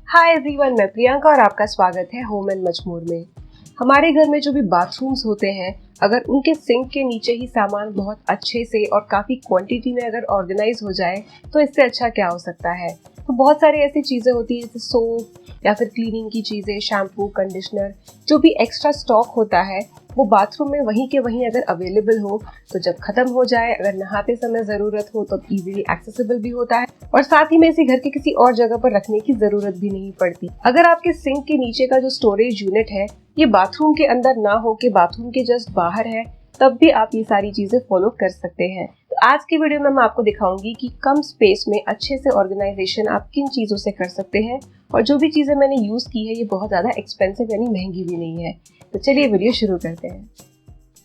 Hi everyone, मैं प्रियंका और आपका स्वागत है होम एंड मचमोर में। हमारे घर में जो भी बाथरूम्स होते हैं, अगर उनके सिंक के नीचे ही सामान बहुत अच्छे से और काफ़ी क्वांटिटी में अगर ऑर्गेनाइज हो जाए तो इससे अच्छा क्या हो सकता है। तो बहुत सारी ऐसी चीज़ें होती हैं जैसे सोप या फिर क्लीनिंग की चीज़ें, शैम्पू, कंडीशनर, जो भी एक्स्ट्रा स्टॉक होता है वो बाथरूम में वहीं के वहीं अगर अवेलेबल हो तो जब खत्म हो जाए, अगर नहाते समय ज़रूरत हो तो इजीली एक्सेसिबल भी होता है और साथ ही में इसे घर के किसी और जगह पर रखने की ज़रूरत भी नहीं पड़ती। अगर आपके सिंक के नीचे का जो स्टोरेज यूनिट है ये बाथरूम के अंदर ना हो के बाथरूम के जस्ट बाहर है, तब भी आप ये सारी चीजें फॉलो कर सकते हैं। तो आज की वीडियो में मैं आपको दिखाऊंगी कि कम स्पेस में अच्छे से ऑर्गेनाइजेशन आप किन चीजों से कर सकते हैं, और जो भी चीजें मैंने यूज की है ये बहुत ज्यादा एक्सपेंसिव यानी महंगी भी नहीं है। तो चलिए वीडियो शुरू करते हैं।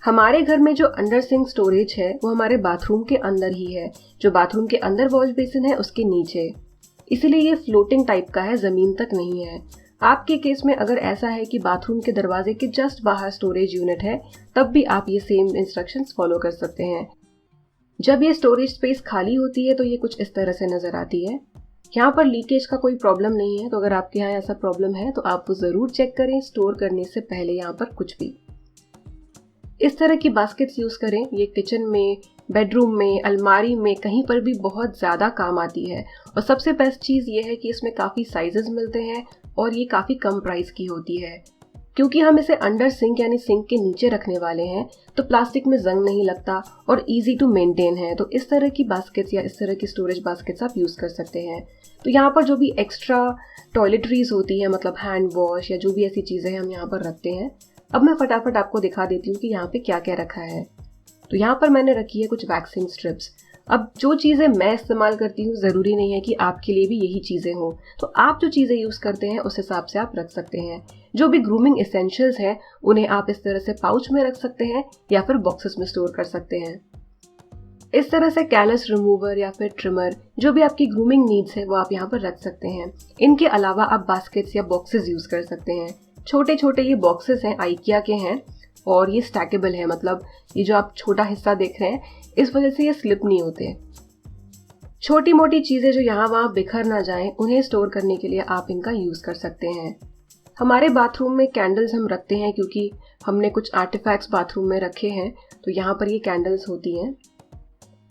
हमारे घर में जो अंडर सिंक स्टोरेज है वो हमारे बाथरूम के अंदर ही है, जो बाथरूम के अंदर वॉश बेसिन है उसके नीचे, इसलिए ये फ्लोटिंग टाइप का है, जमीन तक नहीं है। आपके केस में अगर ऐसा है कि बाथरूम के दरवाजे के जस्ट बाहर स्टोरेज यूनिट है, तब भी आप ये सेम इंस्ट्रक्शंस फॉलो कर सकते हैं। जब ये स्टोरेज स्पेस खाली होती है तो ये कुछ इस तरह से नजर आती है। यहाँ पर लीकेज का कोई प्रॉब्लम नहीं है, तो अगर आपके यहाँ ऐसा प्रॉब्लम है तो आप वो जरूर चेक करें स्टोर करने से पहले यहाँ पर कुछ भी। इस तरह की बास्केट्स यूज करें, ये किचन में, बेडरूम में, अलमारी में, कहीं पर भी बहुत ज़्यादा काम आती है। और सबसे बेस्ट चीज़ ये है कि इसमें काफ़ी साइजेस मिलते हैं और ये काफ़ी कम प्राइस की होती है। क्योंकि हम इसे अंडर सिंक यानी सिंक के नीचे रखने वाले हैं तो प्लास्टिक में जंग नहीं लगता और इजी टू मेंटेन है। तो इस तरह की बास्केट्स या इस तरह की स्टोरेज बास्केट्स आप यूज़ कर सकते हैं। तो यहाँ पर जो भी एक्स्ट्रा टॉयलेटरीज होती है, मतलब हैंड वॉश या जो भी ऐसी चीज़ें हम यहाँ पर रखते हैं, अब मैं फटाफट आपको दिखा देती हूँ कि यहाँ पे क्या क्या रखा है। तो यहाँ पर मैंने रखी है कुछ वैक्सिंग स्ट्रिप्स। अब जो चीज़ें मैं इस्तेमाल करती हूँ ज़रूरी नहीं है कि आपके लिए भी यही चीज़ें हो, तो आप जो चीज़ें यूज़ करते हैं उस हिसाब से आप रख सकते हैं। जो भी ग्रूमिंग एसेंशियल्स हैं उन्हें आप इस तरह से पाउच में रख सकते हैं या फिर बॉक्सेस में स्टोर कर सकते हैं। इस तरह से कैलस रिमूवर या फिर ट्रिमर, जो भी आपकी ग्रूमिंग नीड्स है वो आप यहाँ पर रख सकते हैं। इनके अलावा आप बास्केट्स या बॉक्सेस यूज़ कर सकते हैं। छोटे छोटे ये बॉक्सेस हैं, आइकिया के हैं और ये स्टैकेबल है, मतलब ये जो आप छोटा हिस्सा देख रहे हैं इस वजह से ये स्लिप नहीं होते। छोटी मोटी चीज़ें जो यहाँ वहाँ बिखर ना जाएं, उन्हें स्टोर करने के लिए आप इनका यूज़ कर सकते हैं। हमारे बाथरूम में कैंडल्स हम रखते हैं क्योंकि हमने कुछ आर्टिफैक्ट्स बाथरूम में रखे हैं, तो यहाँ पर ये कैंडल्स होती हैं।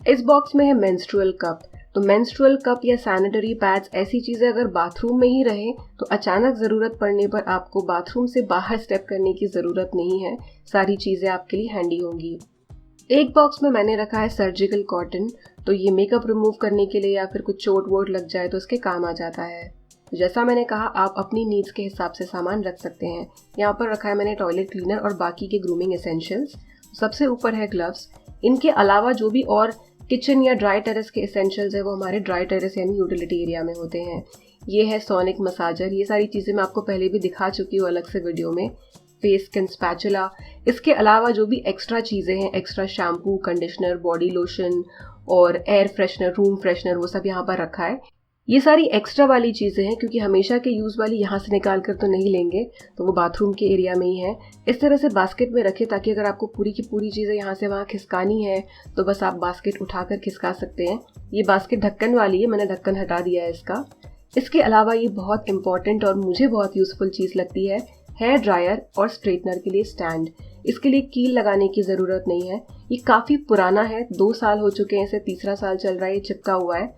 इस बॉक्स में है मेंस्ट्रुअल कप। तो मेंस्ट्रुअल कप या सैनिटरी पैड्स, ऐसी चीज़ें अगर बाथरूम में ही रहे तो अचानक ज़रूरत पड़ने पर आपको बाथरूम से बाहर स्टेप करने की ज़रूरत नहीं है, सारी चीज़ें आपके लिए हैंडी होंगी। एक बॉक्स में मैंने रखा है सर्जिकल कॉटन। तो ये मेकअप रिमूव करने के लिए या फिर कुछ चोट वोट लग जाए तो उसके काम आ जाता है। जैसा मैंने कहा, आप अपनी नीड्स के हिसाब से सामान रख सकते हैं। यहाँ पर रखा है मैंने टॉयलेट क्लीनर और बाकी के ग्रूमिंग एसेंशियल्स। सबसे ऊपर है ग्लव्स। इनके अलावा जो भी और किचन या ड्राई टेरेस के एसेंशियल्स है वो हमारे ड्राई टेरेस यानी यूटिलिटी एरिया में होते हैं। ये है सोनिक मसाजर। ये सारी चीज़ें मैं आपको पहले भी दिखा चुकी हूँ अलग से वीडियो में। Face skin spatula. इसके अलावा जो भी एक्स्ट्रा चीज़ें हैं, extra shampoo, conditioner, body lotion और एयर फ्रेशनर, रूम फ्रेशनर, वो सब यहाँ पर रखा है। ये सारी एक्स्ट्रा वाली चीज़ें हैं क्योंकि हमेशा के यूज़ वाली यहाँ से निकाल कर तो नहीं लेंगे, तो वो बाथरूम के एरिया में ही है। इस तरह से बास्केट में रखें ताकि अगर आपको पूरी की पूरी चीज़ें यहाँ से वहाँ खिसकानी है तो बस आप बास्केट उठाकर खिसका सकते हैं। ये बास्केट ढक्कन वाली है, मैंने ढक्कन हटा दिया है इसका। इसके अलावा ये बहुत इंपॉर्टेंट और मुझे बहुत यूज़फुल चीज़ लगती है, हेयर ड्रायर और स्ट्रेटनर के लिए स्टैंड। इसके लिए कील लगाने की ज़रूरत नहीं है। ये काफ़ी पुराना है, 2 साल हो चुके हैं इसे, तीसरा साल चल रहा है, ये चिपका हुआ है।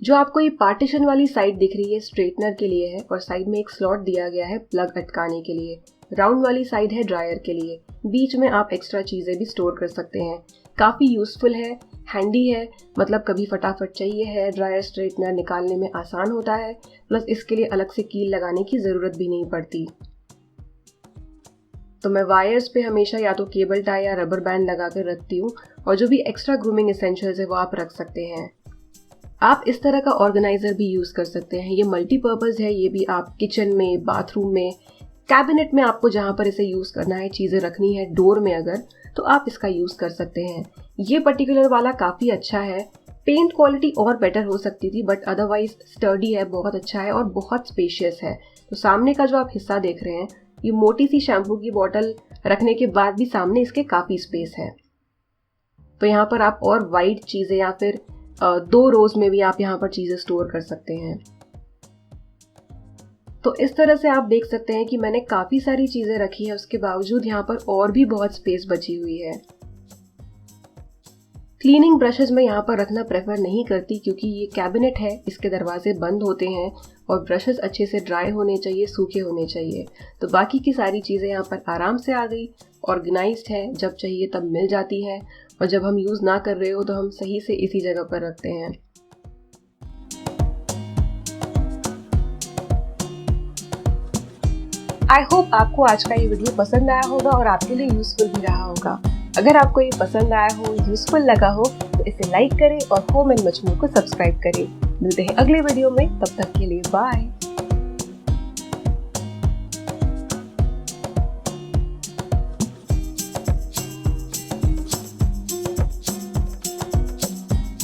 जो आपको ये पार्टीशन वाली साइड दिख रही है स्ट्रेटनर के लिए है और साइड में एक स्लॉट दिया गया है प्लग अटकाने के लिए। राउंड वाली साइड है ड्रायर के लिए। बीच में आप एक्स्ट्रा चीज़ें भी स्टोर कर सकते हैं। काफ़ी यूज़फुल है, हैंडी है, मतलब कभी फटाफट चाहिए है ड्रायर स्ट्रेटनर, निकालने में आसान होता है, प्लस इसके लिए अलग से कील लगाने की ज़रूरत भी नहीं पड़ती। तो मैं वायर्स पे हमेशा या तो केबल टाई या रबर बैंड लगा कर रखती हूँ और जो भी एक्स्ट्रा ग्रूमिंग एसेंशियल्स है वो आप रख सकते हैं। आप इस तरह का ऑर्गेनाइजर भी यूज़ कर सकते हैं। ये मल्टीपर्पज़ है, ये भी आप किचन में, बाथरूम में, कैबिनेट में, आपको जहाँ पर इसे यूज़ करना है, चीज़ें रखनी है, डोर में अगर, तो आप इसका यूज़ कर सकते हैं। ये पर्टिकुलर वाला काफ़ी अच्छा है। पेंट क्वालिटी और बेटर हो सकती थी बट अदरवाइज स्टर्डी है, बहुत अच्छा है और बहुत स्पेशियस है। तो सामने का जो आप हिस्सा देख रहे हैं, ये मोटी सी शैम्पू की बॉटल रखने के बाद भी सामने इसके काफ़ी स्पेस है। तो यहाँ पर आप और वाइड चीज़ें या फिर 2 रोज में भी आप यहाँ पर चीज़ें स्टोर कर सकते हैं। तो इस तरह से आप देख सकते हैं कि मैंने काफ़ी सारी चीज़ें रखी है, उसके बावजूद यहाँ पर और भी बहुत स्पेस बची हुई है। क्लीनिंग ब्रशेस मैं यहाँ पर रखना प्रेफर नहीं करती क्योंकि ये कैबिनेट है, इसके दरवाजे बंद होते हैं और ब्रशेस अच्छे से ड्राई होने चाहिए, सूखे होने चाहिए। तो बाकी की सारी चीज़ें यहाँ पर आराम से आ गई, ऑर्गेनाइज्ड है, जब चाहिए तब मिल जाती है और जब हम यूज़ ना कर रहे हो तो हम सही से इसी जगह पर रखते हैं। आई होप आपको आज का ये वीडियो पसंद आया होगा और आपके लिए यूजफुल भी रहा होगा। अगर आपको ये पसंद आया हो, यूजफुल लगा हो तो इसे लाइक करें और होम एंड मजमूर को सब्सक्राइब करें। मिलते हैं अगले वीडियो में, तब तक के लिए बाय।